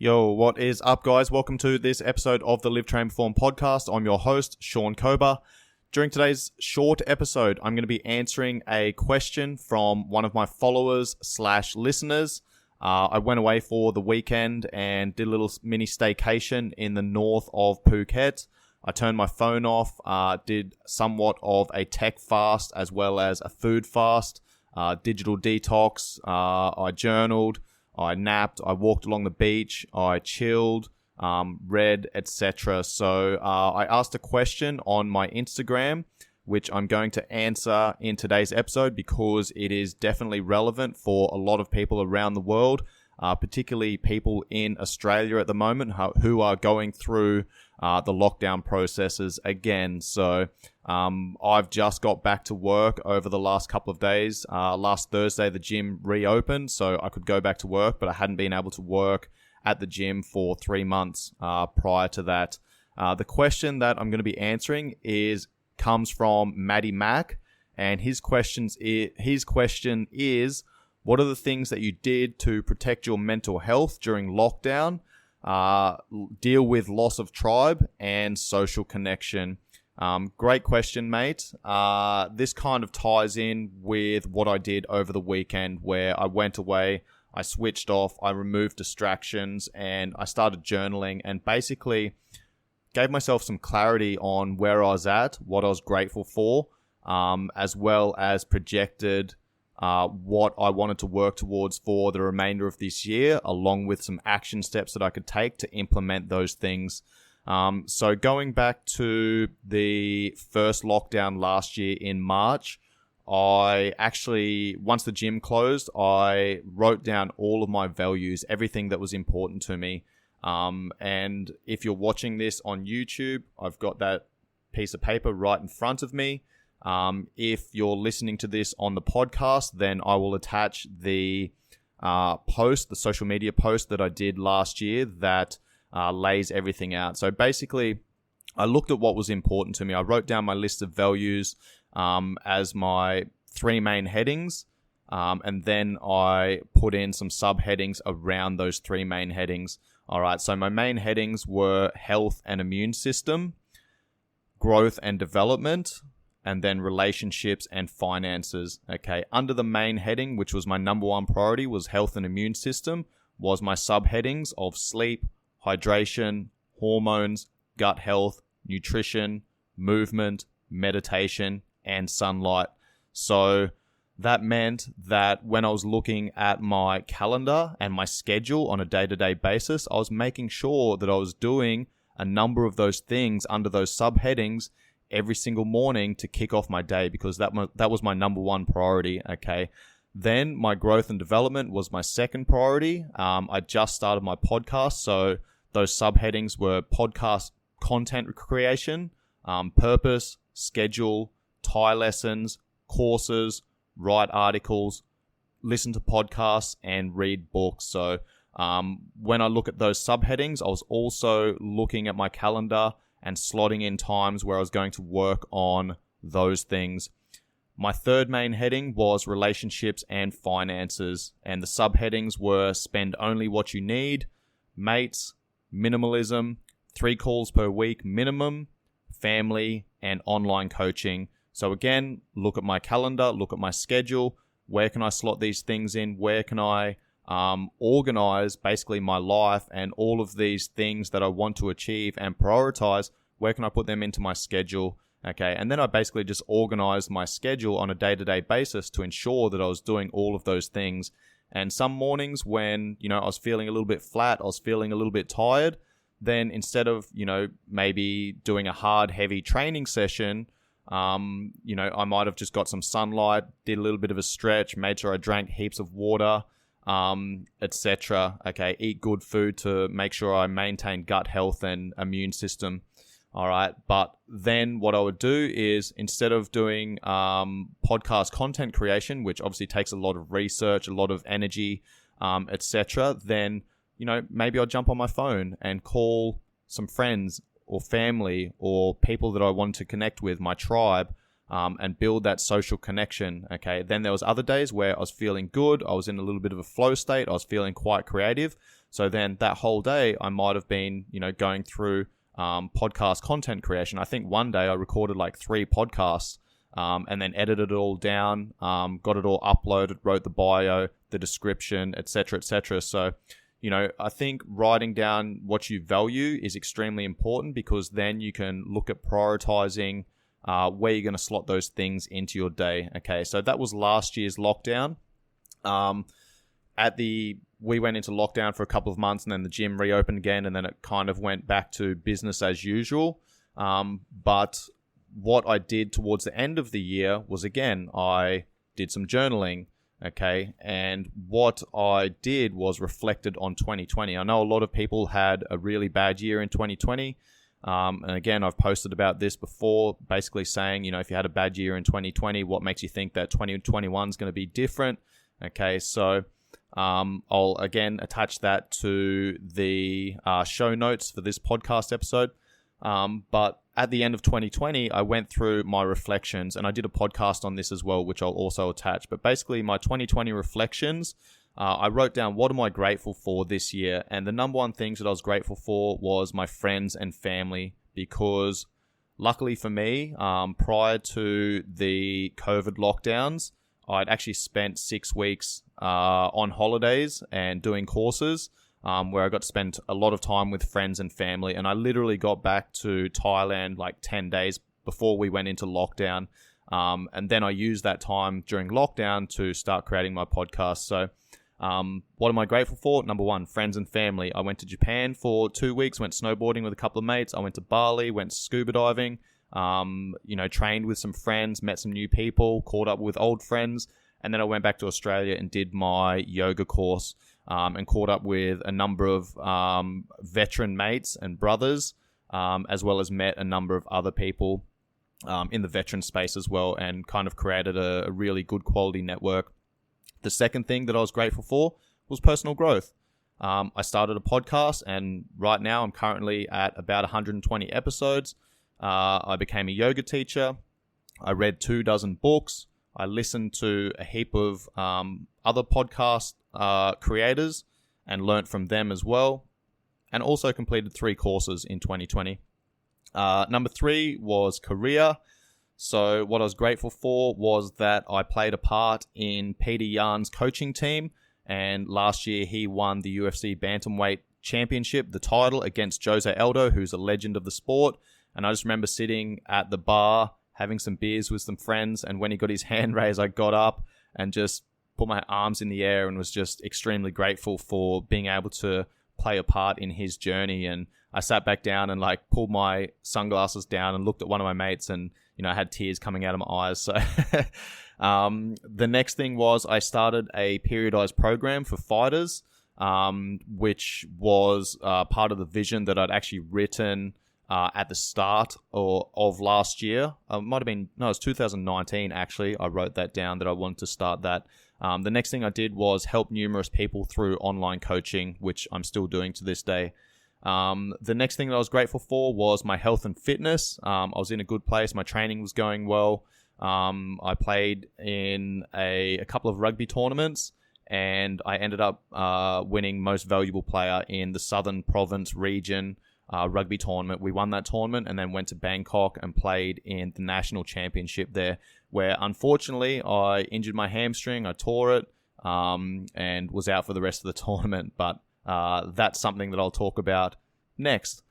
Yo, what is up, guys? Welcome to this episode of the Live Train Perform podcast. I'm your host, Shaun Kober. During today's short episode, I'm going to be answering a question from one of my followers/listeners. I went away for the weekend and did a little mini staycation in the north of Phuket. I turned my phone off, did somewhat of a tech fast as well as a food fast, digital detox. I journaled. I napped, I walked along the beach, I chilled, read, etc. So I asked a question on my Instagram, which I'm going to answer in today's episode because it is definitely relevant for a lot of people around the world, particularly people in Australia at the moment who are going through the lockdown processes again. So I've just got back to work over the last couple of days. Last Thursday, the gym reopened, so I could go back to work, but I hadn't been able to work at the gym for 3 months prior to that. The question that I'm going to be answering comes from Maddie Mack, and his question is, what are the things that you did to protect your mental health during lockdown, deal with loss of tribe and social connection? Great question, mate. This kind of ties in with what I did over the weekend where I went away, I switched off, I removed distractions, and I started journaling and basically gave myself some clarity on where I was at, what I was grateful for, as well as projected what I wanted to work towards for the remainder of this year, along with some action steps that I could take to implement those things. So going back to the first lockdown last year in March, I actually, once the gym closed, I wrote down all of my values, everything that was important to me. And if you're watching this on YouTube, I've got that piece of paper right in front of me. If you're listening to this on the podcast, then I will attach the the social media post that I did last year that lays everything out. So basically, I looked at what was important to me. I wrote down my list of values as my 3 main headings, and then I put in some subheadings around those 3 main headings. All right, so my main headings were health and immune system, growth and development, and then relationships and finances. Okay, under the main heading, which was my number 1 priority, was health and immune system, was my subheadings of sleep, hydration, hormones, gut health, nutrition, movement, meditation, and sunlight. So that meant that when I was looking at my calendar and my schedule on a day-to-day basis, I was making sure that I was doing a number of those things under those subheadings every single morning to kick off my day, because that was my number 1 priority. Okay. Then my growth and development was my second priority. I just started my podcast, so those subheadings were podcast content creation, purpose, schedule, Thai lessons, courses, write articles, listen to podcasts, and read books. So when I look at those subheadings, I was also looking at my calendar and slotting in times where I was going to work on those things. My third main heading was relationships and finances, and the subheadings were spend only what you need, mates, minimalism, 3 calls per week minimum, family, and online coaching. So again, look at my calendar, look at my schedule. Where can I slot these things in? Where can I organize basically my life and all of these things that I want to achieve and prioritize? Where can I put them into my schedule? Okay, and then I basically just organized my schedule on a day-to-day basis to ensure that I was doing all of those things. And some mornings when, I was feeling a little bit flat, I was feeling a little bit tired, then instead of, maybe doing a hard, heavy training session, I might have just got some sunlight, did a little bit of a stretch, made sure I drank heaps of water, etc. Okay, eat good food to make sure I maintain gut health and immune system. All right. But then what I would do is, instead of doing podcast content creation, which obviously takes a lot of research, a lot of energy, etc., then, maybe I'll jump on my phone and call some friends or family or people that I want to connect with, my tribe, and build that social connection. Okay. Then there was other days where I was feeling good. I was in a little bit of a flow state. I was feeling quite creative. So then that whole day, I might have been, going through podcast content creation. I think one day I recorded like 3 podcasts and then edited it all down, got it all uploaded, wrote the bio, the description, etc., etc. So, I think writing down what you value is extremely important, because then you can look at prioritizing where you're going to slot those things into your day. Okay, so that was last year's lockdown. We went into lockdown for a couple of months, and then the gym reopened again, and then it kind of went back to business as usual. But what I did towards the end of the year was, again, I did some journaling. Okay, and what I did was reflected on 2020. I know a lot of people had a really bad year in 2020. And again, I've posted about this before, basically saying, if you had a bad year in 2020, what makes you think that 2021 is going to be different? Okay, so I'll again attach that to the show notes for this podcast episode. But at the end of 2020, I went through my reflections, and I did a podcast on this as well, which I'll also attach. But basically, my 2020 reflections, I wrote down what am I grateful for this year. And the number one things that I was grateful for was my friends and family, because luckily for me, prior to the COVID lockdowns, I'd actually spent 6 weeks on holidays and doing courses, where I got to spend a lot of time with friends and family. And I literally got back to Thailand like 10 days before we went into lockdown. And then I used that time during lockdown to start creating my podcast. So what am I grateful for? Number one, friends and family. I went to Japan for 2 weeks, went snowboarding with a couple of mates. I went to Bali, went scuba diving, trained with some friends, met some new people, caught up with old friends. And then I went back to Australia and did my yoga course, and caught up with a number of veteran mates and brothers, as well as met a number of other people in the veteran space as well, and kind of created a really good quality network. The second thing that I was grateful for was personal growth. I started a podcast, and right now I'm currently at about 120 episodes. I became a yoga teacher. I read 24 books. I listened to a heap of other podcast creators and learnt from them as well, and also completed 3 courses in 2020. Number 3 was career. So what I was grateful for was that I played a part in Peter Yan's coaching team, and last year he won the UFC Bantamweight Championship, the title, against Jose Aldo, who's a legend of the sport. And I just remember sitting at the bar having some beers with some friends, and when he got his hand raised, I got up and just put my arms in the air and was just extremely grateful for being able to play a part in his journey. And I sat back down and pulled my sunglasses down and looked at one of my mates, and I had tears coming out of my eyes. So the next thing was I started a periodized program for fighters, which was part of the vision that I'd actually written at the start of last year. It was 2019 actually. I wrote that down that I wanted to start that. The next thing I did was help numerous people through online coaching, which I'm still doing to this day. The next thing that I was grateful for was my health and fitness. I was in a good place. My training was going well. I played in a couple of rugby tournaments, and I ended up winning most valuable player in the Southern Province region rugby tournament. We won that tournament and then went to Bangkok and played in the national championship there, where unfortunately I injured my hamstring. I tore it and was out for the rest of the tournament, but that's something that I'll talk about next.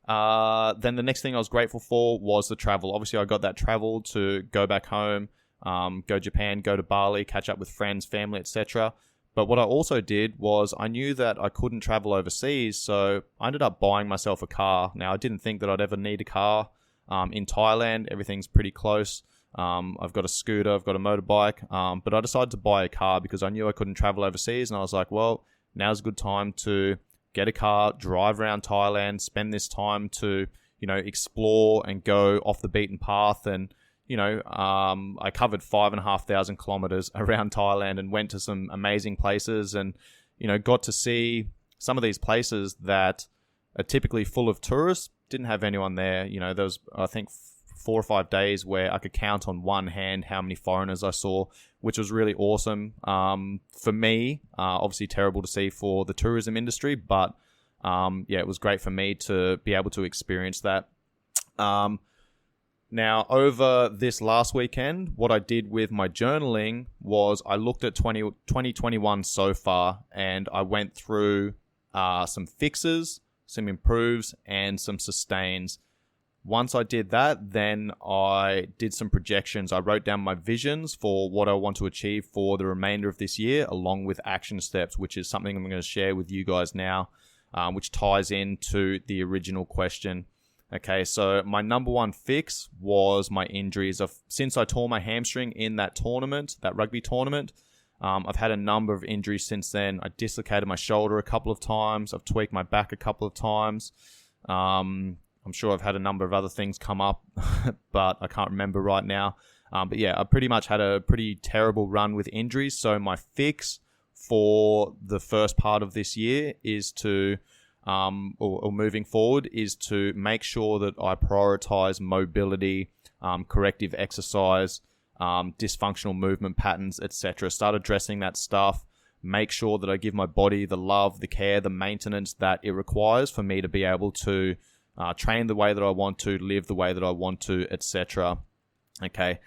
Then the next thing I was grateful for was the travel. Obviously, I got that travel to go back home, go to Japan, go to Bali, catch up with friends, family, etc. But what I also did was I knew that I couldn't travel overseas, so I ended up buying myself a car. Now, I didn't think that I'd ever need a car. In Thailand, everything's pretty close. I've got a scooter, I've got a motorbike, but I decided to buy a car because I knew I couldn't travel overseas, and I was like, well, now's a good time to get a car, drive around Thailand, spend this time to, explore and go off the beaten path. And, I covered 5,500 kilometers around Thailand and went to some amazing places and, got to see some of these places that are typically full of tourists. Didn't have anyone there. There was, I think, 4 or 5 days where I could count on one hand how many foreigners I saw, which was really awesome. For me, obviously terrible to see for the tourism industry, but it was great for me to be able to experience that. Now, over this last weekend, what I did with my journaling was I looked at 2021 so far, and I went through some fixes, some improves, and some sustains. Once I did that, then I did some projections. I wrote down my visions for what I want to achieve for the remainder of this year, along with action steps, which is something I'm going to share with you guys now, which ties into the original question. Okay, so my number one fix was my injuries. Since I tore my hamstring in that tournament, that rugby tournament, I've had a number of injuries since then. I dislocated my shoulder a couple of times. I've tweaked my back a couple of times. I'm sure I've had a number of other things come up, but I can't remember right now. But yeah, I pretty much had a pretty terrible run with injuries. So my fix for the first part of this year is to... or moving forward is to make sure that I prioritize mobility, corrective exercise, dysfunctional movement patterns, etc. Start addressing that stuff. Make sure that I give my body the love, the care, the maintenance that it requires for me to be able to train the way that I want to, live the way that I want to, etc. Okay.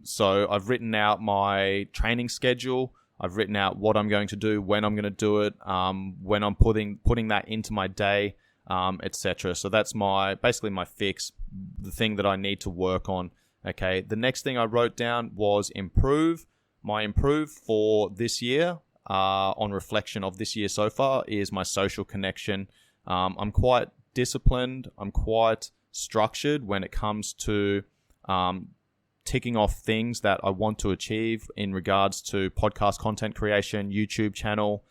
So I've written out my training schedule. I've written out what I'm going to do, when I'm going to do it, when I'm putting that into my day, etc. So that's basically my fix, the thing that I need to work on. Okay. The next thing I wrote down was improve. My improve for this year, on reflection of this year so far, is my social connection. I'm quite disciplined. I'm quite structured when it comes to ticking off things that I want to achieve in regards to podcast content creation, YouTube channel,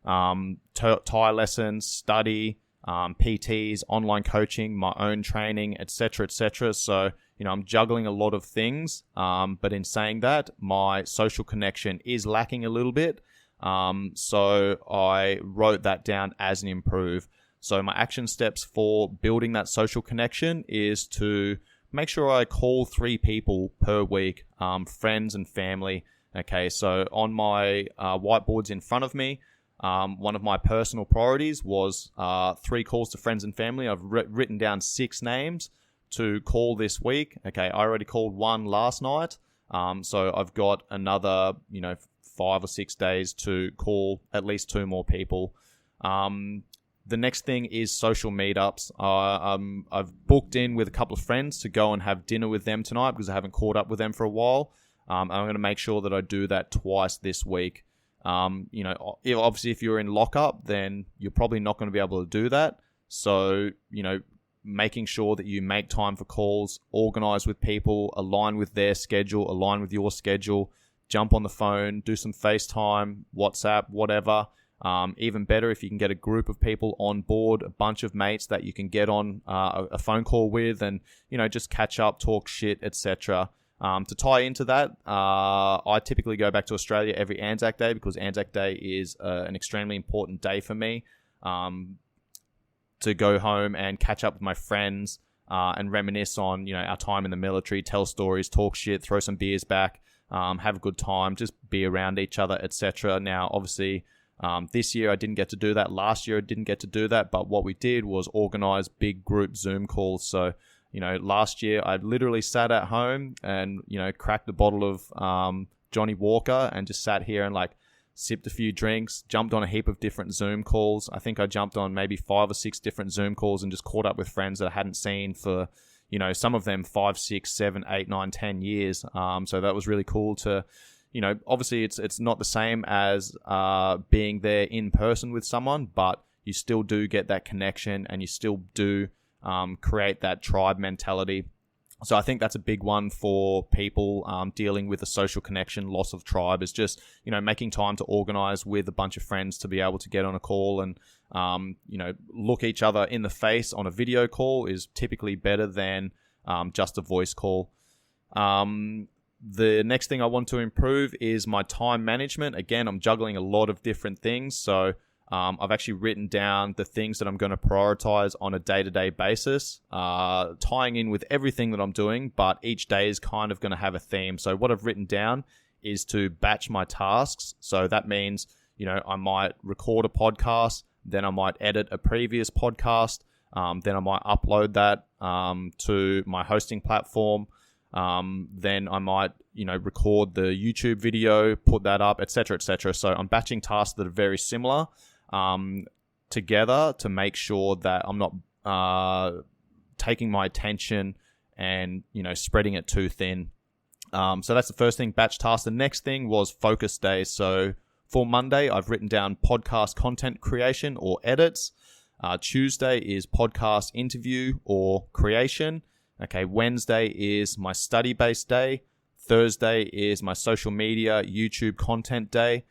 Thai lessons, study, PTs, online coaching, my own training, etc., etc. So, I'm juggling a lot of things. But in saying that, my social connection is lacking a little bit. So I wrote that down as an improve. So my action steps for building that social connection is to make sure I call 3 people per week, friends and family. Okay, so on my whiteboards in front of me, one of my personal priorities was 3 calls to friends and family. I've written down 6 names to call this week. Okay, I already called 1 last night. So I've got another, 5 or 6 days to call at least 2 more people. The next thing is social meetups. I've booked in with a couple of friends to go and have dinner with them tonight because I haven't caught up with them for a while. I'm going to make sure that I do that twice this week. Obviously if you're in lockup, then you're probably not going to be able to do that. So, making sure that you make time for calls, organize with people, align with their schedule, align with your schedule, jump on the phone, do some FaceTime, WhatsApp, whatever. Even better if you can get a group of people on board, a bunch of mates that you can get on a phone call with and, just catch up, talk shit, etc. To tie into that, I typically go back to Australia every Anzac Day because Anzac Day is an extremely important day for me to go home and catch up with my friends and reminisce on, our time in the military, tell stories, talk shit, throw some beers back, have a good time, just be around each other, etc. Now, obviously... this year I didn't get to do that. Last year I didn't get to do that. But what we did was organize big group Zoom calls. So, last year I literally sat at home and, cracked a bottle of Johnny Walker and just sat here and sipped a few drinks, jumped on a heap of different Zoom calls. I think I jumped on maybe 5 or 6 different Zoom calls and just caught up with friends that I hadn't seen for, some of them 5, 6, 7, 8, 9, 10 years. So that was really cool to... obviously it's not the same as being there in person with someone, but you still do get that connection and you still do create that tribe mentality. So I think that's a big one for people dealing with a social connection, loss of tribe, is just, making time to organize with a bunch of friends to be able to get on a call and, look each other in the face on a video call is typically better than just a voice call. The next thing I want to improve is my time management. Again, I'm juggling a lot of different things. So I've actually written down the things that I'm going to prioritize on a day-to-day basis, tying in with everything that I'm doing, but each day is kind of going to have a theme. So what I've written down is to batch my tasks. So that means, I might record a podcast, then I might edit a previous podcast, then I might upload that to my hosting platform. Then I might, record the YouTube video, put that up, etc., etc. So I'm batching tasks that are very similar together to make sure that I'm not taking my attention and, spreading it too thin. So that's the first thing, batch tasks. The next thing was focus days. So for Monday, I've written down podcast content creation or edits. Tuesday is podcast interview or creation. Okay, Wednesday is my study-based day. Thursday is my social media, YouTube content day.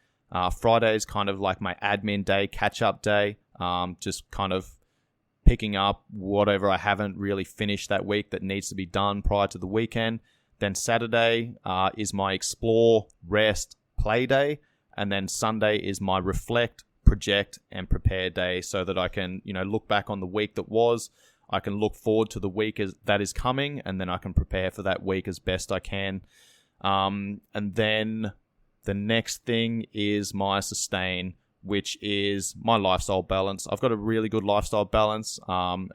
Friday is kind of like my admin day, catch-up day. Just kind of picking up whatever I haven't really finished that week that needs to be done prior to the weekend. Then Saturday is my explore, rest, play day. And then Sunday is my reflect, project, and prepare day so that I can, look back on the week that was. I can look forward to the week that is coming, and then I can prepare for that week as best I can. And then the next thing is my sustain, which is my lifestyle balance. I've got a really good lifestyle balance.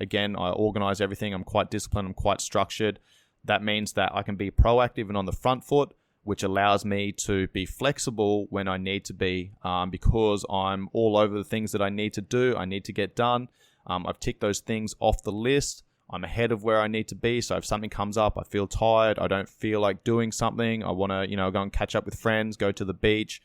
Again, I organize everything. I'm quite disciplined. I'm quite structured. That means that I can be proactive and on the front foot, which allows me to be flexible when I need to be, because I'm all over the things that I need to do, I need to get done. I've ticked those things off the list. I'm ahead of where I need to be. So if something comes up, I feel tired, I don't feel like doing something, I want to, go and catch up with friends, go to the beach,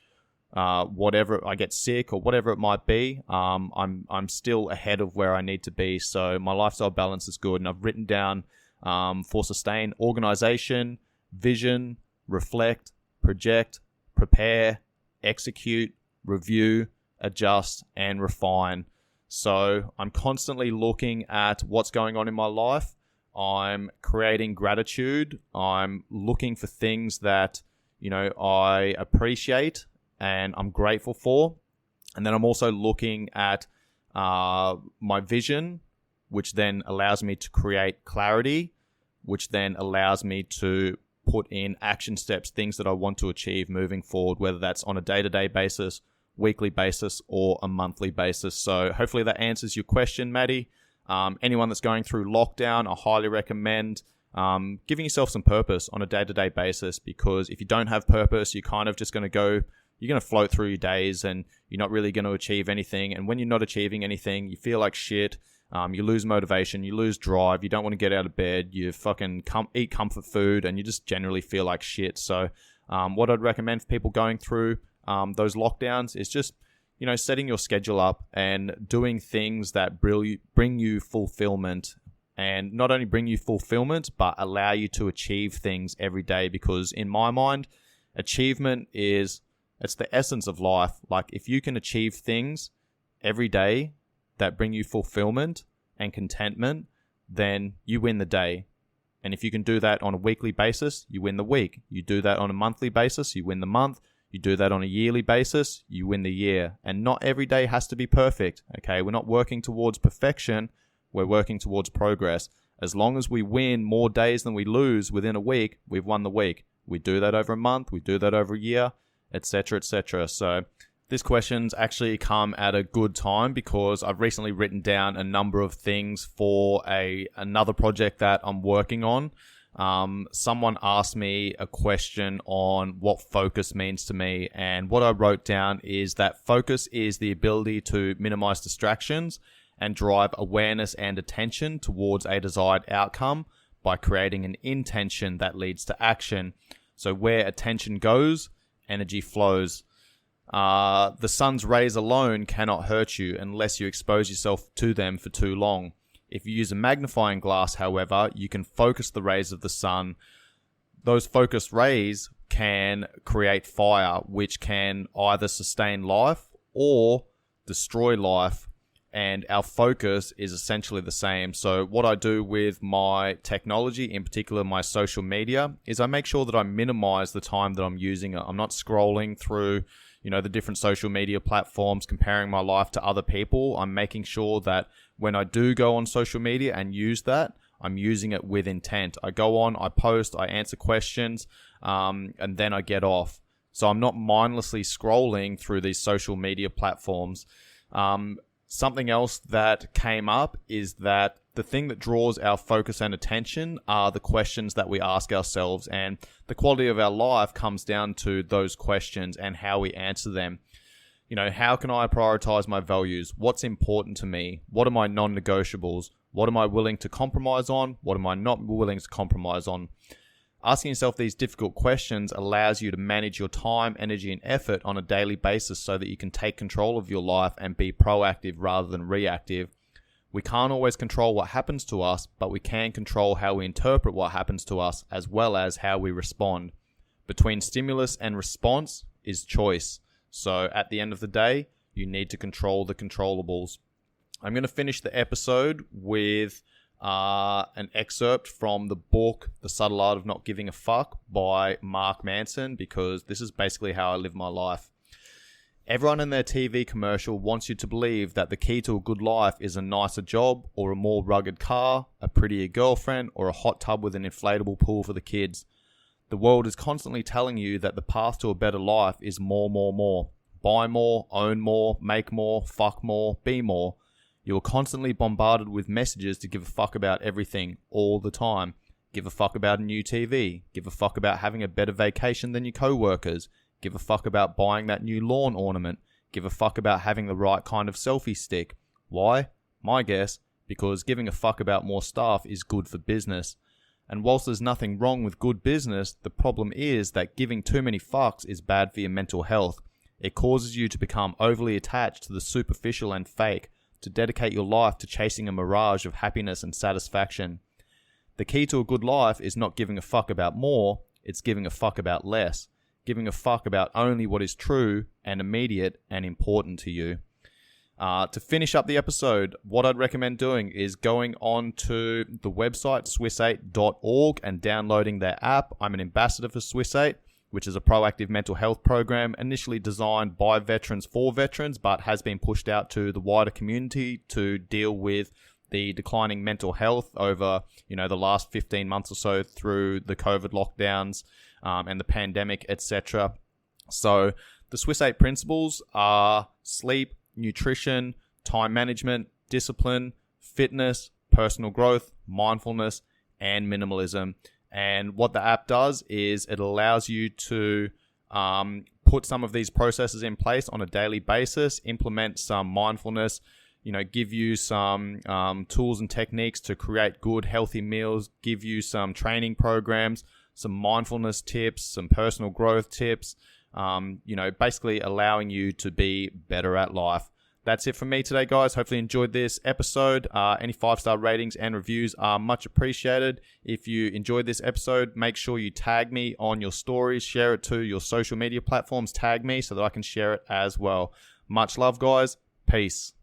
whatever, I get sick or whatever it might be, I'm still ahead of where I need to be. So my lifestyle balance is good. And I've written down for sustain, organization, vision, reflect, project, prepare, execute, review, adjust, and refine. So I'm constantly looking at what's going on in my life. I'm creating gratitude. I'm looking for things that, I appreciate and I'm grateful for. And then I'm also looking at my vision, which then allows me to create clarity, which then allows me to put in action steps, things that I want to achieve moving forward, whether that's on a day-to-day basis, weekly basis, or a monthly basis. So hopefully that answers your question, Maddie. Anyone that's going through lockdown, I highly recommend giving yourself some purpose on a day-to-day basis, because if you don't have purpose, you're kind of just going to you're going to float through your days and you're not really going to achieve anything. And when you're not achieving anything, you feel like shit. You lose motivation, you lose drive, you don't want to get out of bed, you fucking eat comfort food, and you just generally feel like shit. So what I'd recommend for people going through those lockdowns is just, setting your schedule up and doing things that bring you fulfillment, and not only bring you fulfillment, but allow you to achieve things every day. Because in my mind, achievement it's the essence of life. Like, if you can achieve things every day that bring you fulfillment and contentment, then you win the day. And if you can do that on a weekly basis, you win the week. You do that on a monthly basis, you win the month. You do that on a yearly basis, you win the year. And not every day has to be perfect, okay? We're not working towards perfection, we're working towards progress. As long as we win more days than we lose within a week, we've won the week. We do that over a month, we do that over a year, etc., etc. So this question's actually come at a good time, because I've recently written down a number of things for another project that I'm working on. Someone asked me a question on what focus means to me, and what I wrote down is that focus is the ability to minimize distractions and drive awareness and attention towards a desired outcome by creating an intention that leads to action. So where attention goes, energy flows. The sun's rays alone cannot hurt you unless you expose yourself to them for too long. If you use a magnifying glass, however, you can focus the rays of the sun. Those focused rays can create fire, which can either sustain life or destroy life. And our focus is essentially the same. So what I do with my technology, in particular my social media, is I make sure that I minimize the time that I'm using it. I'm not scrolling through, the different social media platforms, comparing my life to other people. I'm making sure that when I do go on social media and use that, I'm using it with intent. I go on, I post, I answer questions, and then I get off. So I'm not mindlessly scrolling through these social media platforms. Something else that came up is that the thing that draws our focus and attention are the questions that we ask ourselves, and the quality of our life comes down to those questions and how we answer them. How can I prioritize my values? What's important to me? What are my non-negotiables? What am I willing to compromise on? What am I not willing to compromise on? Asking yourself these difficult questions allows you to manage your time, energy, and effort on a daily basis so that you can take control of your life and be proactive rather than reactive. We can't always control what happens to us, but we can control how we interpret what happens to us as well as how we respond. Between stimulus and response is choice. So at the end of the day, you need to control the controllables. I'm going to finish the episode with an excerpt from the book, The Subtle Art of Not Giving a Fuck by Mark Manson, because this is basically how I live my life. Everyone in their TV commercial wants you to believe that the key to a good life is a nicer job or a more rugged car, a prettier girlfriend, or a hot tub with an inflatable pool for the kids. The world is constantly telling you that the path to a better life is more, more, more. Buy more, own more, make more, fuck more, be more. You are constantly bombarded with messages to give a fuck about everything all the time. Give a fuck about a new TV. Give a fuck about having a better vacation than your co-workers. Give a fuck about buying that new lawn ornament. Give a fuck about having the right kind of selfie stick. Why? My guess, because giving a fuck about more stuff is good for business. And whilst there's nothing wrong with good business, the problem is that giving too many fucks is bad for your mental health. It causes you to become overly attached to the superficial and fake, to dedicate your life to chasing a mirage of happiness and satisfaction. The key to a good life is not giving a fuck about more, it's giving a fuck about less. Giving a fuck about only what is true and immediate and important to you. To finish up the episode, what I'd recommend doing is going on to the website swiss8.org and downloading their app. I'm an ambassador for Swiss8, which is a proactive mental health program initially designed by veterans for veterans, but has been pushed out to the wider community to deal with the declining mental health over, the last 15 months or so through the COVID lockdowns and the pandemic, etc. So the Swiss8 principles are sleep, nutrition, time management, discipline, fitness, personal growth, mindfulness, and minimalism. And what the app does is it allows you to put some of these processes in place on a daily basis, implement some mindfulness, give you some tools and techniques to create good, healthy meals, give you some training programs, some mindfulness tips, some personal growth tips, basically allowing you to be better at life. That's it from me today, guys. Hopefully you enjoyed this episode. Any 5-star ratings and reviews are much appreciated. If you enjoyed this episode, make sure you tag me on your stories, share it to your social media platforms, tag me so that I can share it as well. Much love, guys. Peace.